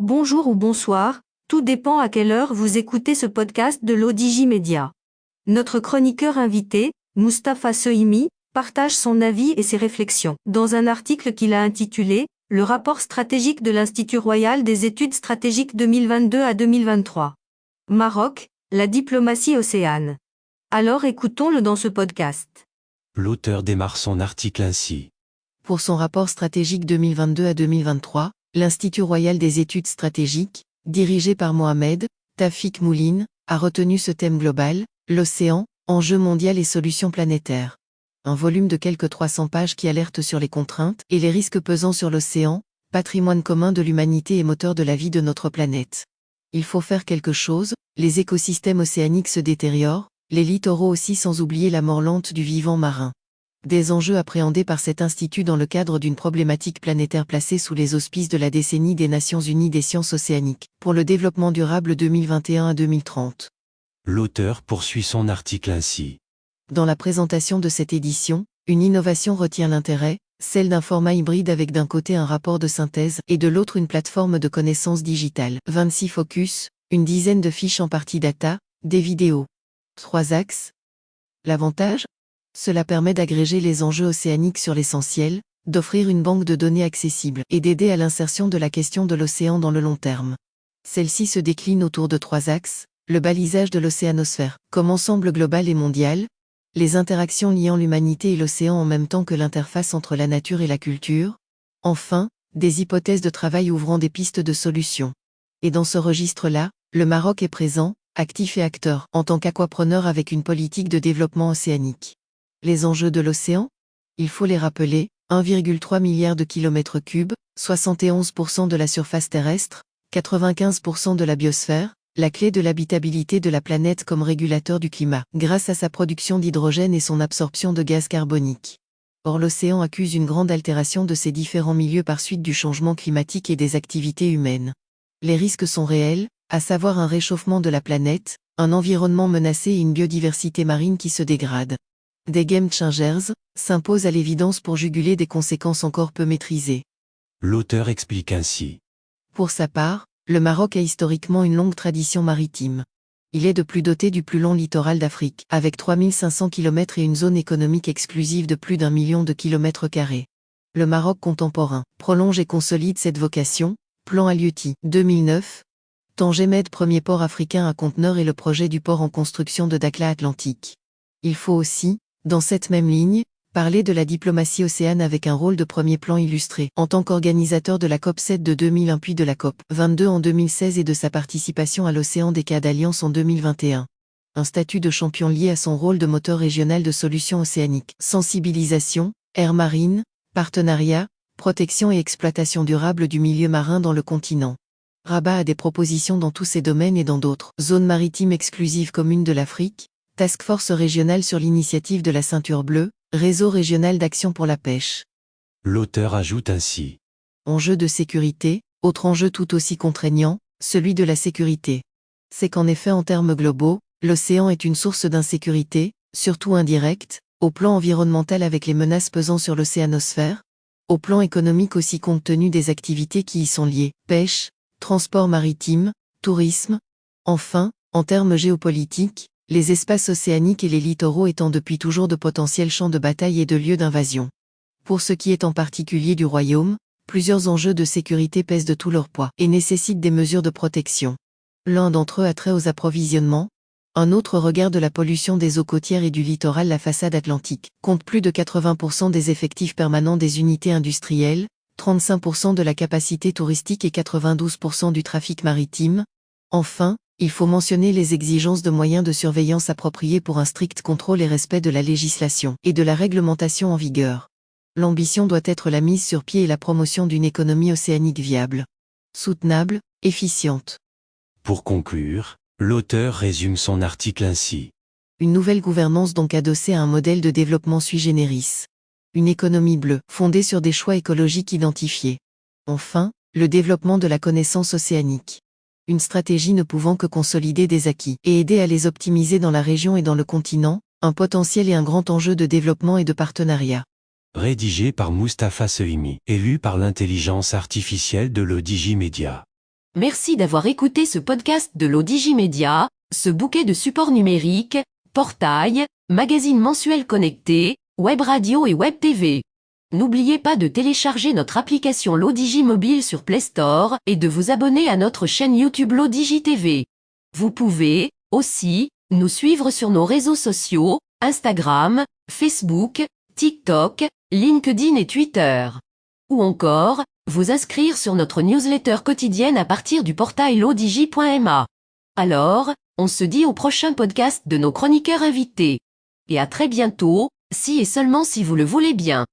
Bonjour ou bonsoir, tout dépend à quelle heure vous écoutez ce podcast de l'ODJ Média. Notre chroniqueur invité, Mustapha Sohimi, partage son avis et ses réflexions dans un article qu'il a intitulé « Le rapport stratégique de l'Institut royal des études stratégiques 2022 à 2023. Maroc, la diplomatie océane ». Alors écoutons-le dans ce podcast. L'auteur démarre son article ainsi. Pour son rapport stratégique 2022 à 2023, l'Institut royal des études stratégiques, dirigé par Mohamed Tafik Mouline, a retenu ce thème global, l'océan, enjeu mondial et solutions planétaires. Un volume de quelques 300 pages qui alerte sur les contraintes et les risques pesant sur l'océan, patrimoine commun de l'humanité et moteur de la vie de notre planète. Il faut faire quelque chose, les écosystèmes océaniques se détériorent, les littoraux aussi, sans oublier la mort lente du vivant marin. Des enjeux appréhendés par cet institut dans le cadre d'une problématique planétaire placée sous les auspices de la décennie des Nations Unies des sciences océaniques, pour le développement durable 2021 à 2030. L'auteur poursuit son article ainsi. Dans la présentation de cette édition, une innovation retient l'intérêt, celle d'un format hybride avec d'un côté un rapport de synthèse et de l'autre une plateforme de connaissances digitales. 26 focus, une dizaine de fiches en partie data, des vidéos. 3 axes. L'avantage ? Cela permet d'agréger les enjeux océaniques sur l'essentiel, d'offrir une banque de données accessible et d'aider à l'insertion de la question de l'océan dans le long terme. Celle-ci se décline autour de 3 axes, le balisage de l'océanosphère, comme ensemble global et mondial, les interactions liant l'humanité et l'océan en même temps que l'interface entre la nature et la culture, enfin, des hypothèses de travail ouvrant des pistes de solutions. Et dans ce registre-là, le Maroc est présent, actif et acteur, en tant qu'aquapreneur avec une politique de développement océanique. Les enjeux de l'océan ? Il faut les rappeler, 1,3 milliard de kilomètres cubes, 71% de la surface terrestre, 95% de la biosphère, la clé de l'habitabilité de la planète comme régulateur du climat, grâce à sa production d'hydrogène et son absorption de gaz carbonique. Or l'océan accuse une grande altération de ces différents milieux par suite du changement climatique et des activités humaines. Les risques sont réels, à savoir un réchauffement de la planète, un environnement menacé et une biodiversité marine qui se dégrade. Des game changers s'imposent à l'évidence pour juguler des conséquences encore peu maîtrisées. L'auteur explique ainsi. Pour sa part, le Maroc a historiquement une longue tradition maritime. Il est de plus doté du plus long littoral d'Afrique, avec 3500 km et une zone économique exclusive de plus d'1 million de km². Le Maroc contemporain prolonge et consolide cette vocation, plan Alioti 2009, Tangemed, premier port africain à conteneurs et le projet du port en construction de Dakhla Atlantique. Il faut aussi, dans cette même ligne, parler de la diplomatie océane avec un rôle de premier plan illustré en tant qu'organisateur de la COP7 de 2001 puis de la COP22 en 2016 et de sa participation à l'Océan des cas d'Alliance en 2021. Un statut de champion lié à son rôle de moteur régional de solutions océaniques, sensibilisation, air marine, partenariat, protection et exploitation durable du milieu marin dans le continent. Rabat a des propositions dans tous ces domaines et dans d'autres. Zone maritime exclusive commune de l'Afrique, Task Force régionale sur l'initiative de la Ceinture Bleue, Réseau régional d'action pour la pêche. L'auteur ajoute ainsi. Enjeu de sécurité, autre enjeu tout aussi contraignant, celui de la sécurité. C'est qu'en effet en termes globaux, l'océan est une source d'insécurité, surtout indirecte, au plan environnemental avec les menaces pesant sur l'océanosphère, au plan économique aussi compte tenu des activités qui y sont liées, pêche, transport maritime, tourisme. Enfin, en termes géopolitiques, les espaces océaniques et les littoraux étant depuis toujours de potentiels champs de bataille et de lieux d'invasion. Pour ce qui est en particulier du royaume, plusieurs enjeux de sécurité pèsent de tout leur poids et nécessitent des mesures de protection. L'un d'entre eux a trait aux approvisionnements, un autre regarde la pollution des eaux côtières et du littoral. La façade atlantique compte plus de 80% des effectifs permanents des unités industrielles, 35% de la capacité touristique et 92% du trafic maritime. Enfin, il faut mentionner les exigences de moyens de surveillance appropriés pour un strict contrôle et respect de la législation et de la réglementation en vigueur. L'ambition doit être la mise sur pied et la promotion d'une économie océanique viable, soutenable, efficiente. Pour conclure, l'auteur résume son article ainsi. Une nouvelle gouvernance donc adossée à un modèle de développement sui generis. Une économie bleue, fondée sur des choix écologiques identifiés. Enfin, le développement de la connaissance océanique. Une stratégie ne pouvant que consolider des acquis et aider à les optimiser dans la région et dans le continent, un potentiel et un grand enjeu de développement et de partenariat. Rédigé par Mustapha Sohimi et lu par l'intelligence artificielle de l'ODJ Média. Merci d'avoir écouté ce podcast de l'Odigimédia, ce bouquet de supports numériques, portail, magazine mensuel connecté, web radio et web TV. N'oubliez pas de télécharger notre application l'Odigi Mobile sur Play Store et de vous abonner à notre chaîne YouTube l'Odigi TV. Vous pouvez, aussi, nous suivre sur nos réseaux sociaux, Instagram, Facebook, TikTok, LinkedIn et Twitter. Ou encore, vous inscrire sur notre newsletter quotidienne à partir du portail lodigi.ma. Alors, on se dit au prochain podcast de nos chroniqueurs invités. Et à très bientôt, si et seulement si vous le voulez bien.